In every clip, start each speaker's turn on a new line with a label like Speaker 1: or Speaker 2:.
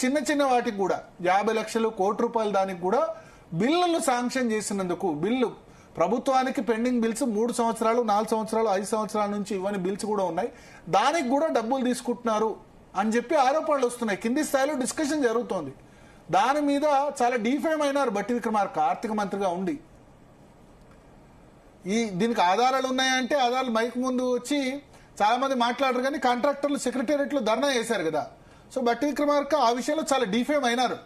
Speaker 1: చిన్న చిన్న వాటికి కూడా 50 లక్షలు కోటి రూపాయలు దానికి కూడా బిల్లులు శాంక్షన్ చేసినందుకు బిల్లు ప్రభుత్వానికి పెండింగ్ బిల్స్ 3 సంవత్సరాలు 4 సంవత్సరాలు 5 సంవత్సరాల నుంచి ఇవ్వని బిల్స్ కూడా ఉన్నాయి. దానికి కూడా డబ్బులు తీసుకుంటున్నారు అని చెప్పి ఆరోపణలు వస్తున్నాయి. కింది స్థాయిలో డిస్కషన్ జరుగుతోంది. దాని మీద చాలా డిఫేమ్ అయినారు బట్టి విక్రమార్క ఆర్థిక మంత్రిగా ఉండి. దీనికి ఆధారాలు ఉన్నాయంటే ఆధారాలు మైక్ ముందు వచ్చి చాలా మంది మాట్లాడరు, కానీ కాంట్రాక్టర్లు సెక్రటేరియట్లో ధర్నా చేశారు కదా. సో బట్టి విక్రమార్క ఆ విషయంలో చాలా డిఫేమ్ అయినారు.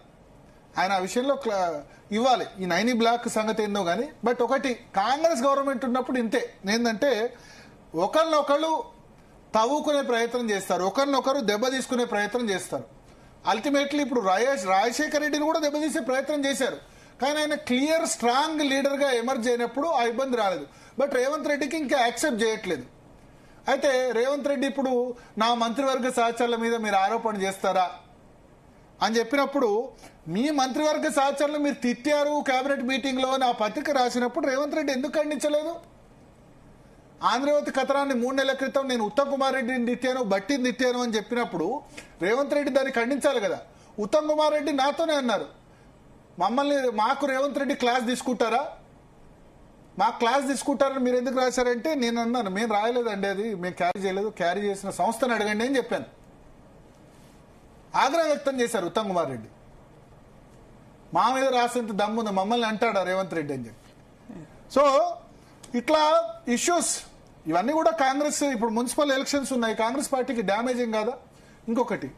Speaker 1: ఆయన ఆ విషయంలో ఇవ్వాలి. ఈ 9 బ్లాక్ సంగతి ఏందో కానీ. బట్ ఒకటి, కాంగ్రెస్ గవర్నమెంట్ ఉన్నప్పుడు ఇంతే, ఏంటంటే ఒకరినొకరు తవ్వుకునే ప్రయత్నం చేస్తారు, ఒకరినొకరు దెబ్బ తీసుకునే ప్రయత్నం చేస్తారు. అల్టిమేట్లీ ఇప్పుడు రాజశేఖర రెడ్డిని కూడా దెబ్బతీసే ప్రయత్నం చేశారు, కానీ ఆయన క్లియర్ స్ట్రాంగ్ లీడర్గా ఎమర్జ్ అయినప్పుడు ఆ ఇబ్బంది రాలేదు. బట్ రేవంత్ రెడ్డికి ఇంకా యాక్సెప్ట్ చేయట్లేదు. అయితే రేవంత్ రెడ్డి ఇప్పుడు నా మంత్రివర్గ సహచరుల మీద మీరు ఆరోపణ చేస్తారా అని చెప్పినప్పుడు, మీ మంత్రివర్గ సహచరులు మీరు తిట్టారు కేబినెట్ మీటింగ్లో నా పత్రిక రాసినప్పుడు రేవంత్ రెడ్డి ఎందుకు ఖండించలేదు? ఆంధ్రవతి కథనాన్ని 3 నెలల క్రితం నేను ఉత్తమ్ కుమార్ రెడ్డిని తిట్టాను, బట్టిని తిట్టాను అని చెప్పినప్పుడు రేవంత్ రెడ్డి దాన్ని ఖండించాలి కదా. ఉత్తమ్ కుమార్ రెడ్డి నాతోనే అన్నారు, మాకు రేవంత్ రెడ్డి క్లాస్ తీసుకుంటారా, మాకు క్లాస్ తీసుకుంటారని మీరు ఎందుకు రాశారంటే నేను అన్నాను, మేము రాయలేదండి, అది మేము క్యారీ చేయలేదు, క్యారీ చేసిన సంస్థను అడగండి అని చెప్పాను. ఆగ్రహం వ్యక్తం చేశారు ఉత్తమ్ కుమార్ రెడ్డి. మా మీద రాసేంత దమ్ముంది, మమ్మల్ని అంటాడా రేవంత్ రెడ్డి అని చెప్పి. సో ఇట్లా ఇష్యూస్ ఇవన్నీ కూడా కాంగ్రెస్, ఇప్పుడు మున్సిపల్ ఎలక్షన్స్ ఉన్నాయి, కాంగ్రెస్ పార్టీకి డ్యామేజింగ్ కాదా? ఇంకొకటి,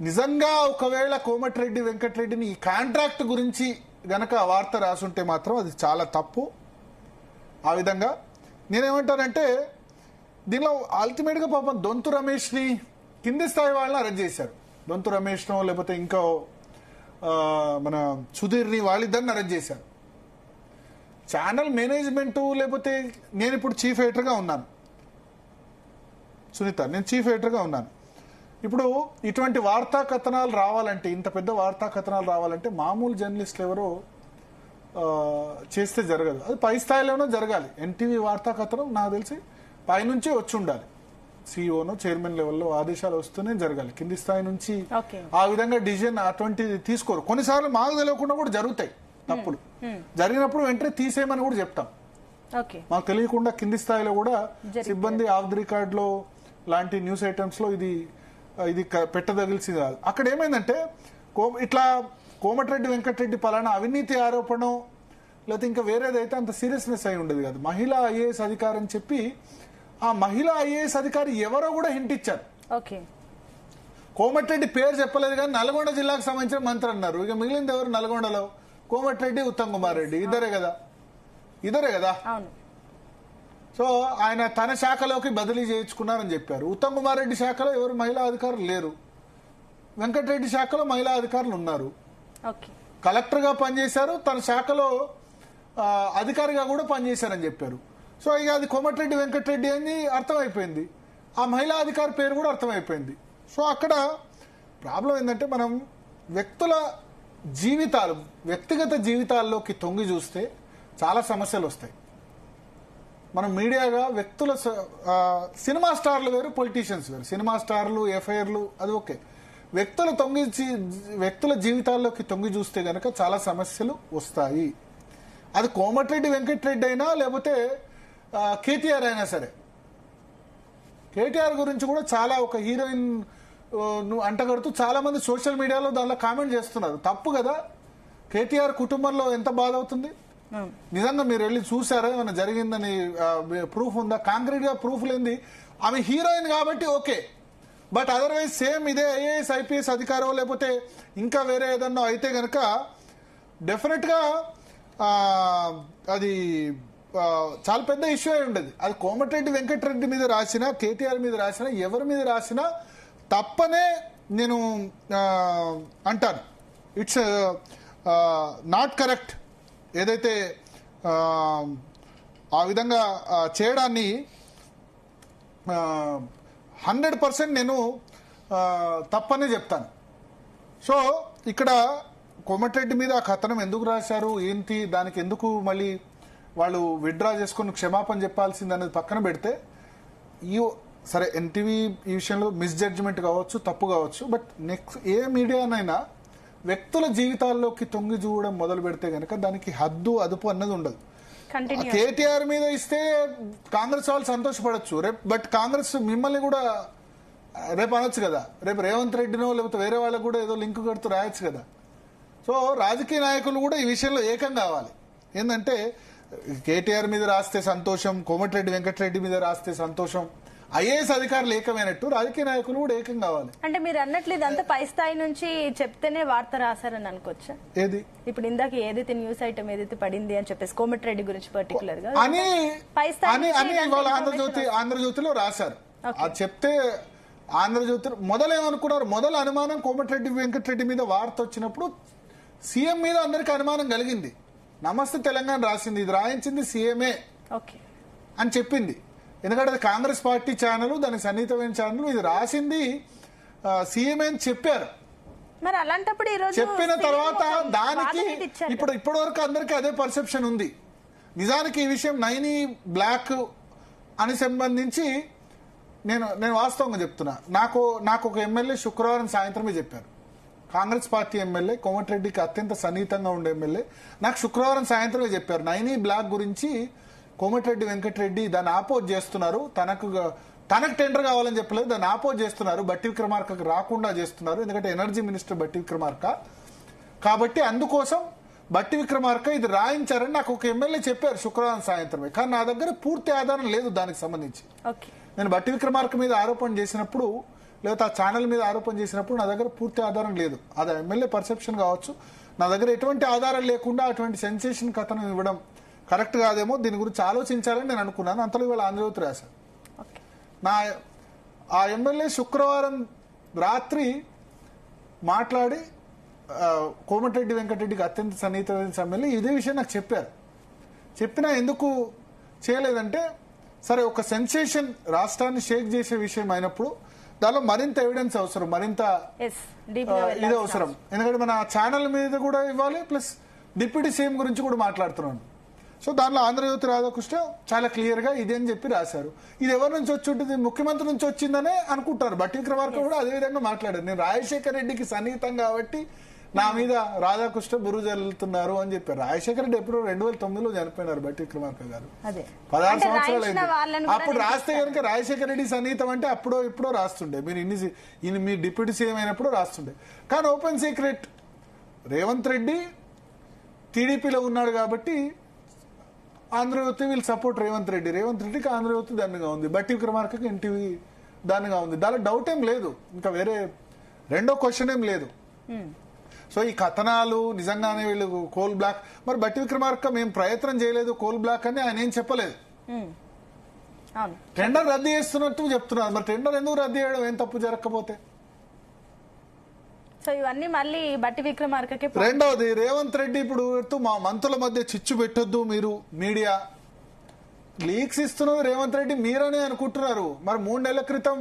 Speaker 1: నిజంగా ఒకవేళ కోమటిరెడ్డి వెంకటరెడ్డిని ఈ కాంట్రాక్ట్ గురించి గనక వార్త రాసుంటే మాత్రం అది చాలా తప్పు. ఆ విధంగా నేనేమంటానంటే, దీనిలో అల్టిమేట్గా పాపం దొంతు రమేష్ని కింది స్థాయి వాళ్ళని అరెస్ట్ చేశారు. దొంతు రమేష్నో లేకపోతే ఇంకా మన సుధీర్ని, వాళ్ళిద్దరిని అరెస్ట్ చేశారు. ఛానల్ మేనేజ్మెంటు, లేకపోతే నేను ఇప్పుడు చీఫ్ ఎడిటర్గా ఉన్నాను, సునీత నేను చీఫ్ ఎడిటర్గా ఉన్నాను. ఇప్పుడు ఇటువంటి వార్తా కథనాలు రావాలంటే, ఇంత పెద్ద వార్తా కథనాలు రావాలంటే మామూలు జర్నలిస్టులు ఎవరో చేస్తే జరగదు, అది పై స్థాయిలోనో జరగాలి. ఎన్టీవీ వార్తా కథనం నాకు తెలిసి పైనుంచి వచ్చి ఉండాలి, సిఇఓనో చైర్మన్ లెవెల్లో ఆదేశాలు వస్తూనే జరగాలి. కింది స్థాయి నుంచి ఆ విధంగా డిసిజన్ అటువంటిది తీసుకోరు. కొన్నిసార్లు మాకు తెలియకుండా కూడా జరుగుతాయి తప్పులు, జరిగినప్పుడు వెంటనే తీసేయమని కూడా చెప్తాం. మాకు తెలియకుండా కింది స్థాయిలో కూడా సిబ్బంది ఆఫ్ ది రికార్డ్ లో లాంటి న్యూస్ ఐటమ్స్ లో ఇది పెట్టదగిల్సింది కాదు. అక్కడ ఏమైందంటే ఇట్లా కోమటిరెడ్డి వెంకటరెడ్డి పలానా అవినీతి ఆరోపణ లేకపోతే ఇంకా వేరేదైతే అంత సీరియస్నెస్ అయి ఉండేది కాదు. మహిళా ఐఏఎస్ అధికారి అని చెప్పి ఆ మహిళా ఐఏఎస్ అధికారి ఎవరో కూడా హింట్ ఇచ్చారు. కోమటిరెడ్డి పేరు చెప్పలేదు కానీ నల్గొండ జిల్లాకు సంబంధించిన మంత్రి అన్నారు. ఇక మిగిలింది ఎవరు నల్గొండలో? కోమటిరెడ్డి, ఉత్తమ్ కుమార్ రెడ్డి, ఇద్దరే కదా. సో ఆయన తన శాఖలోకి బదిలీ చేయించుకున్నారని చెప్పారు. ఉత్తమ్ కుమార్ రెడ్డి శాఖలో ఎవరు మహిళా అధికారులు లేరు, వెంకటరెడ్డి శాఖలో మహిళా అధికారులు ఉన్నారు. కలెక్టర్గా పనిచేశారు, తన శాఖలో అధికారిగా కూడా పనిచేశారని చెప్పారు. సో ఇక అది కోమటిరెడ్డి వెంకటరెడ్డి అని అర్థమైపోయింది, ఆ మహిళా అధికారి పేరు కూడా అర్థమైపోయింది. సో అక్కడ ప్రాబ్లం ఏంటంటే, మనం వ్యక్తిగత జీవితాల్లోకి తొంగి చూస్తే చాలా సమస్యలు వస్తాయి. మనం మీడియాగా వ్యక్తుల సినిమా స్టార్లు వేరు, పొలిటీషియన్స్ వేరు. సినిమా స్టార్లు, ఎఫ్ఐఆర్లు అది ఓకే. వ్యక్తుల జీవితాల్లోకి తొంగి చూస్తే గనక చాలా సమస్యలు వస్తాయి. అది కోమటిరెడ్డి వెంకటరెడ్డి అయినా లేకపోతే కేటీఆర్ అయినా సరే. కేటీఆర్ గురించి కూడా చాలా ఒక హీరోయిన్ అంటగడుతూ చాలా మంది సోషల్ మీడియాలో దానిలో కామెంట్ చేస్తున్నారు. తప్పు కదా. కేటీఆర్ కుటుంబంలో ఎంత బాధ అవుతుంది. నిజంగా మీరు వెళ్ళి చూసారా ఏమైనా జరిగిందని ప్రూఫ్ ఉందా? కాంక్రీట్ గా ప్రూఫ్ లేని ఆమె హీరోయిన్ కాబట్టి ఓకే, బట్ అదర్వైజ్ సేమ్ ఇదే ఐఏఎస్ ఐపీఎస్ అధికారం లేకపోతే ఇంకా వేరే ఏదన్నా అయితే గనక డెఫినెట్ గా అది చాలా పెద్ద ఇష్యూ అయి ఉండదు. అది కోమటిరెడ్డి వెంకటరెడ్డి మీద రాసినా, కేటీఆర్ మీద రాసినా, ఎవరి మీద రాసినా తప్పనే నేను అంటాను. It's not correct. ఏదైతే ఆ విధంగా చేయడాన్ని 100% నేను తప్పనే చెప్తాను. సో ఇక్కడ కోమటిరెడ్డి మీద ఆ కథనం ఎందుకు రాశారు ఏంటి, దానికి ఎందుకు మళ్ళీ వాళ్ళు విత్డ్రా చేసుకుని క్షమాపణ చెప్పాల్సింది అనేది పక్కన పెడితే, సరే ఎన్టీవీ ఈ విషయంలో మిస్జడ్జ్మెంట్ కావచ్చు, తప్పు కావచ్చు, బట్ నెక్స్ట్ ఏ మీడియానైనా వ్యక్తుల జీవితాల్లోకి తొంగి చూడడం మొదలు పెడితే కనుక దానికి హద్దు అదుపు అన్నది ఉండదు. కేటీఆర్ మీద ఇస్తే కాంగ్రెస్ వాళ్ళు సంతోషపడచ్చు రేపు, బట్ కాంగ్రెస్ మిమ్మల్ని కూడా రేపు అనొచ్చు కదా, రేపు రేవంత్ రెడ్డినో లేకపోతే వేరే వాళ్ళకు కూడా ఏదో లింక్ కడుతూ రాయొచ్చు కదా. సో రాజకీయ నాయకులు కూడా ఈ విషయంలో ఏకం కావాలి. ఏంటంటే కేటీఆర్ మీద రాస్తే సంతోషం, కోమటిరెడ్డి వెంకటరెడ్డి మీద రాస్తే సంతోషం, ఐఏఎస్ అధికారులు ఏకమైనట్టు రాజకీయ నాయకులు కూడా ఏకం కావాలి.
Speaker 2: అంటే మీరు అన్నట్లు ఇదంతా పై స్థాయి నుంచి చెప్తేనే వార్త రాశారని అనుకోవచ్చా?
Speaker 1: ఏది
Speaker 2: ఇప్పుడు ఇందాక ఏదైతే న్యూస్ ఐటమ్ ఏదైతే పడింది అని చెప్పేసి కోమటిరెడ్డి గురించి పర్టికులర్ గా
Speaker 1: అని ఇవాళ ఆంధ్రజ్యోతిలో రాశారు. అది చెప్తే ఆంధ్రజ్యోతి మొదలేమనుకున్నారు, మొదలు అనుమానం కోమటిరెడ్డి వెంకటరెడ్డి మీద వార్త వచ్చినప్పుడు సీఎం మీద అందరికి అనుమానం కలిగింది. నమస్తే తెలంగాణ రాసింది, ఇది రాయించింది సీఎంఏ అని చెప్పింది. ఎందుకంటే అది కాంగ్రెస్ పార్టీ ఛానల్, దానికి సన్నిహితమైన ఛానల్, ఇది రాసింది సీఎంఏ అని చెప్పారు.
Speaker 2: మరి అలాంటప్పుడు
Speaker 1: చెప్పిన తర్వాత దానికి ఇప్పటి వరకు అందరికీ అదే పర్సెప్షన్ ఉంది. నిజానికి ఈ విషయం నైనీ బ్లాక్ అని సంబంధించి నేను వాస్తవంగా చెప్తున్నా. నాకు ఒక ఎమ్మెల్యే శుక్రవారం సాయంత్రమే చెప్పారు, కాంగ్రెస్ పార్టీ ఎమ్మెల్యే, కోమటిరెడ్డికి అత్యంత సన్నిహితంగా ఉండే ఎమ్మెల్యే నాకు శుక్రవారం సాయంత్రమే చెప్పారు, నైనీ బ్లాక్ గురించి కోమటిరెడ్డి వెంకటరెడ్డి దాన్ని ఆపోజ్ చేస్తున్నారు, తనకు టెండర్ కావాలని చెప్పలేదు, దాన్ని ఆపోజ్ చేస్తున్నారు, బట్టి విక్రమార్కకు రాకుండా చేస్తున్నారు, ఎందుకంటే ఎనర్జీ మినిస్టర్ బట్టి విక్రమార్క కాబట్టి అందుకోసం బట్టి విక్రమార్క ఇది రాయించారని నాకు ఒక ఎమ్మెల్యే చెప్పారు శుక్రవారం సాయంత్రమే. కానీ నా దగ్గర పూర్తి ఆధారం లేదు దానికి సంబంధించి. నేను బట్టి విక్రమార్క మీద ఆరోపణ చేసినప్పుడు లేకపోతే ఆ ఛానల్ మీద ఆరోపణ చేసినప్పుడు నా దగ్గర పూర్తి ఆధారం లేదు. అది ఎమ్మెల్యే పర్సెప్షన్ కావచ్చు. నా దగ్గర ఎటువంటి ఆధారం లేకుండా అటువంటి సెన్సేషన్ కథనం ఇవ్వడం కరెక్ట్ కాదేమో, దీని గురించి ఆలోచించాలని నేను అనుకున్నాను. అంతలో ఇవాళ ఆంధ్రజ్యోతి రాశాను. ఆ ఎమ్మెల్యే శుక్రవారం రాత్రి మాట్లాడి కోమటిరెడ్డి వెంకటరెడ్డికి అత్యంత సన్నిహితమైన ఎమ్మెల్యే ఇదే విషయం నాకు చెప్పారు. చెప్పినా ఎందుకు చేయలేదంటే, సరే ఒక సెన్సేషన్ రాష్ట్రాన్ని షేక్ చేసే విషయం అయినప్పుడు దానిలో మరింత ఎవిడెన్స్ అవసరం, మరింత ఇది అవసరం. ఎందుకంటే మన ఛానల్ మీద కూడా ఇవ్వాలి, ప్లస్ డిప్యూటీ సీఎం గురించి కూడా మాట్లాడుతున్నాను. సో దానిలో ఆంధ్రజ్యోతి రాధాకృష్ణ చాలా క్లియర్ గా ఇదే అని చెప్పి రాశారు. ఇది ఎవరి నుంచి వచ్చి ఉంటుంది, ముఖ్యమంత్రి నుంచి వచ్చిందనే అనుకుంటారు. బట్టి విక్రమార్క కూడా అదే విధంగా మాట్లాడారు, నేను రాజశేఖర రెడ్డికి సన్నిహితం కాబట్టి నా మీద రాధాకృష్ణ బురుజు వెళ్తున్నారు అని చెప్పారు. రాజశేఖర రెడ్డి ఎప్పుడు 2009లో చనిపోయినారు బట్టి విక్రమార్క గారు, 16 సంవత్సరాలు అయింది. అప్పుడు రాస్తే కనుక రాజశేఖర రెడ్డి సన్నిహితం అంటే అప్పుడో ఇప్పుడో రాస్తుండే, మీరు మీ డిప్యూటీ సీఎం అయినప్పుడు రాస్తుండే. కానీ ఓపెన్ సీక్రెట్ రేవంత్ రెడ్డి టీడీపీలో ఉన్నాడు కాబట్టి ఆంధ్రజ్యోతి వీళ్ళు సపోర్ట్ రేవంత్ రెడ్డికి ఆంధ్రజ్యోతి దానిగా ఉంది, బట్టి విక్రమార్కకి ఎన్టీవీ దానిగా ఉంది. దానిలో డౌట్ ఏం లేదు, ఇంకా వేరే రెండో క్వశ్చన్ ఏం లేదు. సో ఈ కథనాలు నిజంగానే వీళ్ళు కోల్ బ్లాక్, మరి బట్టి విక్రమార్క మేము ప్రయత్నం చేయలేదు కోల్ బ్లాక్ అని ఆయన ఏం చెప్పలేదు. టెండర్ రద్దు చేస్తున్నట్టు చెప్తున్నారు. మరి టెండర్ ఎందుకు రద్దు చేయడం, ఏం తప్పు జరగకపోతే?
Speaker 2: సో ఇవన్నీ మళ్ళీ బట్టి విక్రమార్కకే.
Speaker 1: రెండవది, రేవంత్ రెడ్డి ఇప్పుడు మా మంత్రుల మధ్య చిచ్చు పెట్టొద్దు, మీరు మీడియా లీక్స్ ఇస్తున్నది రేవంత్ రెడ్డి మీరనే అనుకుంటున్నారు. మరి 3 నెలల క్రితం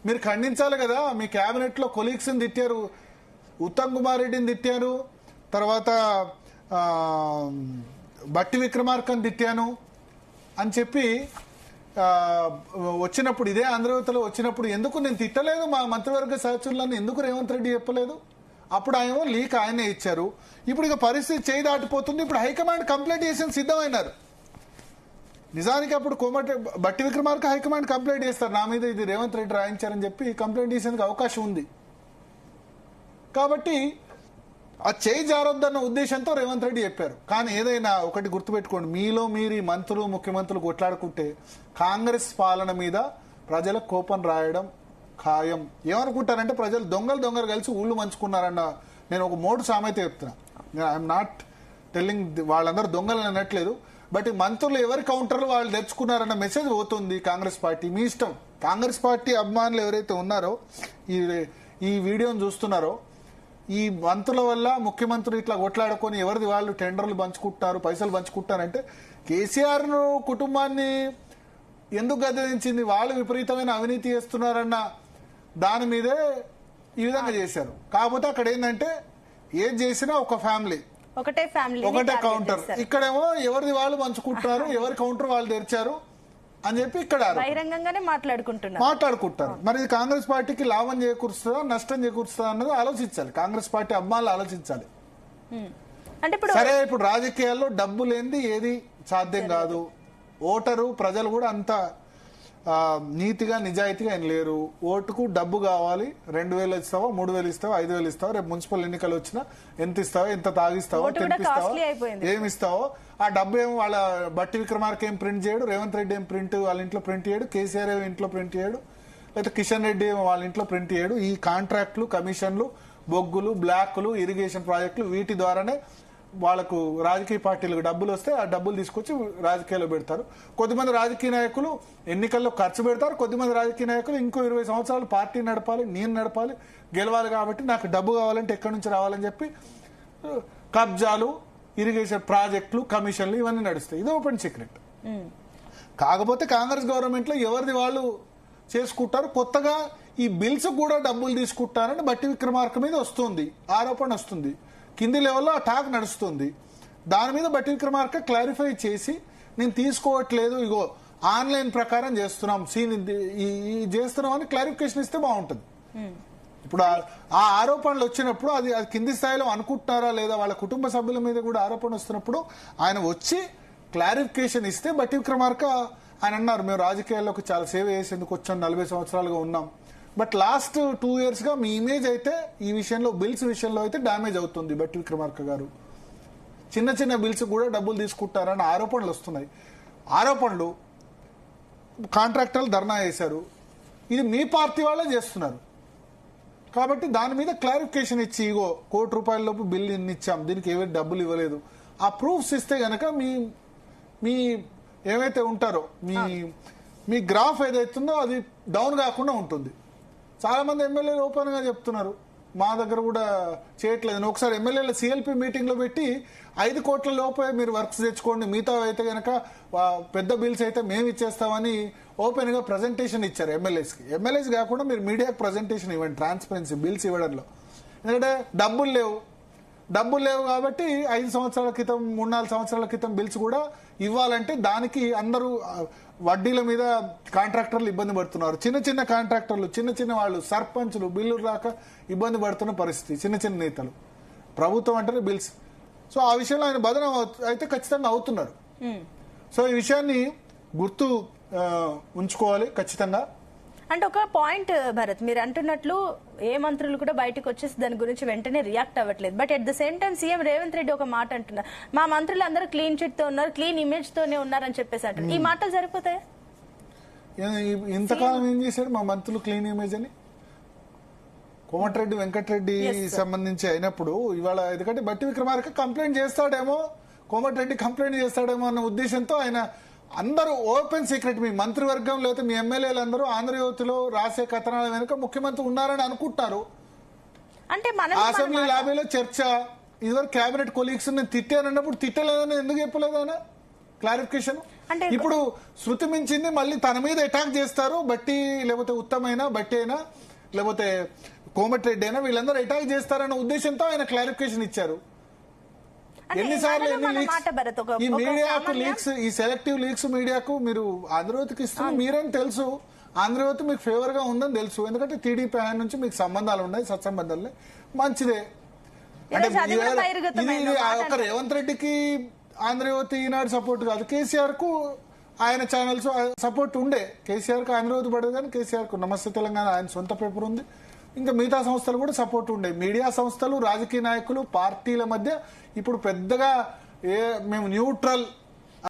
Speaker 1: మీరు ఖండించాలి కదా, మీ కేబినెట్ లో కొలీగ్స్ ని తిట్టారు, ఉత్తమ్ కుమార్ రెడ్డిని తిట్టారు, తర్వాత బట్టి విక్రమార్కని తిట్టాను అని చెప్పి వచ్చినప్పుడు, ఇదే ఆంధ్రజ్యోతిలో వచ్చినప్పుడు ఎందుకు నేను తిట్టలేదు మా మంత్రివర్గ సహచరులను, ఎందుకు రేవంత్ రెడ్డి చెప్పలేదు? అప్పుడు ఆయన లీక్ ఆయనే ఇచ్చారు. ఇప్పుడు ఇక పరిస్థితి చేయి దాటిపోతుంది. ఇప్పుడు హైకమాండ్ కంప్లైంట్ చేసిన సిద్ధమైనారు. నిజానికి అప్పుడు బట్టి విక్రమార్క హైకమాండ్ కంప్లైంట్ చేస్తారు, నా మీద ఇది రేవంత్ రెడ్డి రాయించారని చెప్పి కంప్లైంట్ చేసేందుకు అవకాశం ఉంది. కాబట్టి ఆ చేయి జారొద్దన్న ఉద్దేశంతో రేవంత్ రెడ్డి చెప్పారు. కానీ ఏదైనా ఒకటి గుర్తుపెట్టుకోండి, మీలో మీరు ఈ మంత్రులు ముఖ్యమంత్రులు కొట్లాడుకుంటే కాంగ్రెస్ పాలన మీద ప్రజలకు కోపం రాయడం ఖాయం. ఏమనుకుంటారంటే ప్రజలు దొంగలు కలిసి ఊళ్ళు మంచుకున్నారన్న, నేను ఒక మోడు సామెత చెప్తున్నా, ఐఎమ్ నాట్ టెల్లింగ్ వాళ్ళందరూ దొంగలు అనట్లేదు, బట్ ఈ మంత్రులు ఎవరి కౌంటర్లు వాళ్ళు తెచ్చుకున్నారన్న మెసేజ్ పోతుంది కాంగ్రెస్ పార్టీ. మీ ఇష్టం. కాంగ్రెస్ పార్టీ అభిమానులు ఎవరైతే ఉన్నారో ఈ వీడియోను చూస్తున్నారో, ఈ మంత్రుల వల్ల ముఖ్యమంత్రులు ఇట్లా కొట్లాడుకొని ఎవరిది వాళ్ళు టెండర్లు పంచుకుంటున్నారు, పైసలు పంచుకుంటారంటే కేసీఆర్ కుటుంబాన్ని ఎందుకు గద్దెదించింది, వాళ్ళు విపరీతమైన అవినీతి చేస్తున్నారన్న దాని మీదే ఈ విధంగా చేశారు. కాకపోతే అక్కడ ఏంటంటే ఏది చేసినా ఒక ఫ్యామిలీ, ఒకటే కౌంటర్. ఇక్కడేమో ఎవరిది వాళ్ళు పంచుకుంటున్నారు, ఎవరి కౌంటర్ వాళ్ళు తెరిచారు, అని చెప్పి ఇక్కడ
Speaker 2: బహిరంగంగానే
Speaker 1: మాట్లాడుకుంటారు. మరి ఇది కాంగ్రెస్ పార్టీకి లాభం చేకూరుస్తుందా నష్టం చేకూరుస్తుందా అన్నది ఆలోచించాలి. కాంగ్రెస్ పార్టీ అమ్మాయిలు ఆలోచించాలి.
Speaker 2: అంటే
Speaker 1: సరే, ఇప్పుడు రాజకీయాల్లో డబ్బు లేనిది ఏది సాధ్యం కాదు. ఓటరు ప్రజలు కూడా అంత నీతిగా నిజాయితీగా ఏం లేరు. ఓటుకు డబ్బు కావాలి. 2,000 ఇస్తావో, 3,000 ఇస్తావో, 5,000 ఇస్తావో, రేపు మున్సిపల్ ఎన్నికలు వచ్చినా ఎంత ఇస్తావో, ఎంత తాగిస్తావో, తెప్పిస్తావో, ఏమిస్తావో ఆ డబ్బు ఏమో వాళ్ళ బట్టి విక్రమార్క ఏం ప్రింట్ చేయడు, రేవంత్ రెడ్డి ఏం ప్రింట్ వాళ్ళ ఇంట్లో ప్రింట్ చేయడు, కేసీఆర్ ఏమో ఇంట్లో ప్రింట్ చేయడు, లేకపోతే కిషన్ రెడ్డి ఏమో వాళ్ళ ఇంట్లో ప్రింట్ చేయడు. ఈ కాంట్రాక్టులు, కమిషన్లు, బొగ్గులు, బ్లాక్లు, ఇరిగేషన్ ప్రాజెక్టులు వీటి ద్వారానే వాళ్ళకు రాజకీయ పార్టీలకు డబ్బులు వస్తే ఆ డబ్బులు తీసుకొచ్చి రాజకీయాల్లో పెడతారు. కొద్దిమంది రాజకీయ నాయకులు ఎన్నికల్లో ఖర్చు పెడతారు. కొద్దిమంది రాజకీయ నాయకులు ఇంకో 20 సంవత్సరాలు పార్టీ నడపాలి, నేను నడపాలి, గెలవాలి కాబట్టి నాకు డబ్బు కావాలంటే ఎక్కడి నుంచి రావాలని చెప్పి కబ్జాలు, ఇరిగేషన్ ప్రాజెక్టులు, కమిషన్లు ఇవన్నీ నడుస్తాయి. ఇది ఓపెన్ సీక్రెట్. కాకపోతే కాంగ్రెస్ గవర్నమెంట్ లో ఎవరిది వాళ్ళు చేసుకుంటారు. కొత్తగా ఈ బిల్స్ కూడా డబ్బులు తీసుకుంటారని బట్టి విక్రమార్క మీద వస్తుంది, ఆరోపణ వస్తుంది. కింది లెవెల్లో ఆ టాక్ నడుస్తుంది. దాని మీద బట్టి విక్రమార్క క్లారిఫై చేసి నేను తీసుకోవట్లేదు, ఇగో ఆన్లైన్ ప్రకారం చేస్తున్నాం, చేస్తున్నాం అని క్లారిఫికేషన్ ఇస్తే బాగుంటుంది. ఇప్పుడు ఆ ఆరోపణలు వచ్చినప్పుడు అది కింది స్థాయిలో అనుకుంటున్నారా లేదా, వాళ్ళ కుటుంబ సభ్యుల మీద కూడా ఆరోపణ వస్తున్నప్పుడు ఆయన వచ్చి క్లారిఫికేషన్ ఇస్తే బట్టి విక్రమార్క ఆయన అన్నారు, మేము రాజకీయాల్లోకి చాలా సేవ చేసేందుకు వచ్చాం, 40 సంవత్సరాలుగా ఉన్నాం, బట్ లాస్ట్ 2 years గా మీ ఇమేజ్ అయితే ఈ విషయంలో, బిల్స్ విషయంలో అయితే డ్యామేజ్ అవుతుంది బట్టి విక్రమార్క గారు. చిన్న చిన్న బిల్స్ కూడా డబ్బులు తీసుకుంటారని ఆరోపణలు వస్తున్నాయి. ఆరోపణలు కాంట్రాక్టర్లు ధర్నా చేశారు, ఇది మీ పార్టీ వాళ్ళే చేస్తున్నారు. కాబట్టి దాని మీద క్లారిఫికేషన్ ఇచ్చి, ఇగో ₹1,00,00,000 లోపు బిల్లు ఇన్ని ఇచ్చాం, దీనికి ఏవైతే డబ్బులు ఇవ్వలేదు, ఆ ప్రూఫ్స్ ఇస్తే గనక మీ ఏవైతే ఉంటారో మీ గ్రాఫ్ ఏదైతుందో అది డౌన్ కాకుండా ఉంటుంది. చాలా మంది ఎమ్మెల్యేలు ఓపెన్ గా చెప్తున్నారు, మా దగ్గర కూడా చేయట్లేదు. ఒకసారి ఎమ్మెల్యేల సిఎల్పి మీటింగ్ లో పెట్టి 5 కోట్ల లోపే మీరు వర్క్స్ తెచ్చుకోండి, మిగతా అయితే గనక పెద్ద బిల్స్ అయితే మేము ఇచ్చేస్తామని ఓపెన్ గా ప్రజెంటేషన్ ఇచ్చారు ఎమ్మెల్యేస్ కాకుండా మీరు మీడియాకు ప్రజెంటేషన్ ఇవ్వండి, ట్రాన్స్పరెన్సీ బిల్స్ ఇవ్వడంలో. ఎందుకంటే డబ్బులు లేవు కాబట్టి 5 సంవత్సరాల క్రితం, 3-4 సంవత్సరాల క్రితం బిల్స్ కూడా ఇవ్వాలంటే దానికి అందరూ వడ్డీల మీద కాంట్రాక్టర్లు ఇబ్బంది పడుతున్నారు. చిన్న కాంట్రాక్టర్లు, చిన్న వాళ్ళు, సర్పంచ్లు బిల్లులు రాక ఇబ్బంది పడుతున్న పరిస్థితి. చిన్న నేతలు, ప్రభుత్వం అంటేనే బిల్స్. సో ఆ విషయంలో ఆయన బదనం అయితే ఖచ్చితంగా అవుతున్నారు. సో ఈ విషయాన్ని గుర్తు ఉంచుకోవాలి ఖచ్చితంగా.
Speaker 2: అంటే ఒక పాయింట్ భరత్, మీరు అంటున్నట్లు ఏ మంత్రులు కూడా బయటకు వచ్చేసి దాని గురించి వెంటనే రియాక్ట్ అవ్వట్లేదు. But at the same time CM Revanth Reddy ఒక మాట అంటున్నారు, మా మంత్రులు అందరూ క్లీన్ చిట్ తో ఉన్నారు, క్లీన్ ఇమేజ్ తోనే ఉన్నారని చెప్పేసి అంటారు. ఈ మాటలు సరిపోతాయి?
Speaker 1: ఇంతకాలం ఏం చేశాడు మా మంత్రులు క్లీన్ ఇమేజ్ అని? కోమటిరెడ్డి వెంకటరెడ్డి సంబంధించి అయినప్పుడు ఇవాళ, ఎందుకంటే బట్టి విక్రమార్క కంప్లైంట్ చేస్తాడేమో, కోమటిరెడ్డి కంప్లైంట్ చేస్తాడేమో అన్న ఉద్దేశంతో ఆయన అందరూ ఓపెన్ సీక్రెట్, మీ మంత్రివర్గం లేదా మీ ఎమ్మెల్యేలందరూ ఆంధ్రజ్యోతిలో రాసే కథనాల వెనుక ముఖ్యమంత్రి ఉన్నారని అనుకుంటున్నారు.
Speaker 2: అంటే
Speaker 1: అసెంబ్లీ లాబీలో చర్చ, ఇదివరకు కేబినెట్ కొలీగ్స్ నేను తిట్టానన్నప్పుడు తిట్టలేదని ఎందుకు చెప్పలేదు ఆయన క్లారిఫికేషన్? ఇప్పుడు శృతి మించింది మళ్ళీ తన మీద అటాక్ చేస్తారు. బట్టి లేకపోతే ఉత్తమైన బట్టి అయినా లేకపోతే కోమటిరెడ్డి అయినా వీళ్ళందరూ అటాక్ చేస్తారన్న ఉద్దేశంతో ఆయన క్లారిఫికేషన్ ఇచ్చారు. ఎన్నిసార్లు ఎన్ని లీక్స్ ఈ మీడియాకు లీక్స్, ఈ సెలెక్టివ్ లీక్స్ మీడియాకు మీరు ఆంధ్రజ్యోతికి ఇస్తున్నారు. మీరేం తెలుసు, ఆంధ్రజ్యోతి మీకు ఫేవర్ గా ఉందని తెలుసు, ఎందుకంటే టీడీపీ ఆయన నుంచి మీకు సంబంధాలు ఉన్నాయి, సత్సంబంధాలే, మంచిదే. అంటే ఇది ఒక రేవంత్ రెడ్డికి ఆంధ్రజ్యోతి ఈనాడు సపోర్ట్ కాదు, కేసీఆర్ కు ఆయన ఛానల్స్ సపోర్ట్ ఉండే. కేసీఆర్ కు ఆంధ్రజ్యోతి పడదు కానీ కేసీఆర్ కు నమస్తే తెలంగాణ ఆయన సొంత పేపర్ ఉంది. ఇంకా మిగతా సంస్థలు కూడా సపోర్ట్ ఉండే. మీడియా సంస్థలు, రాజకీయ నాయకులు, పార్టీల మధ్య ఇప్పుడు పెద్దగా మేము న్యూట్రల్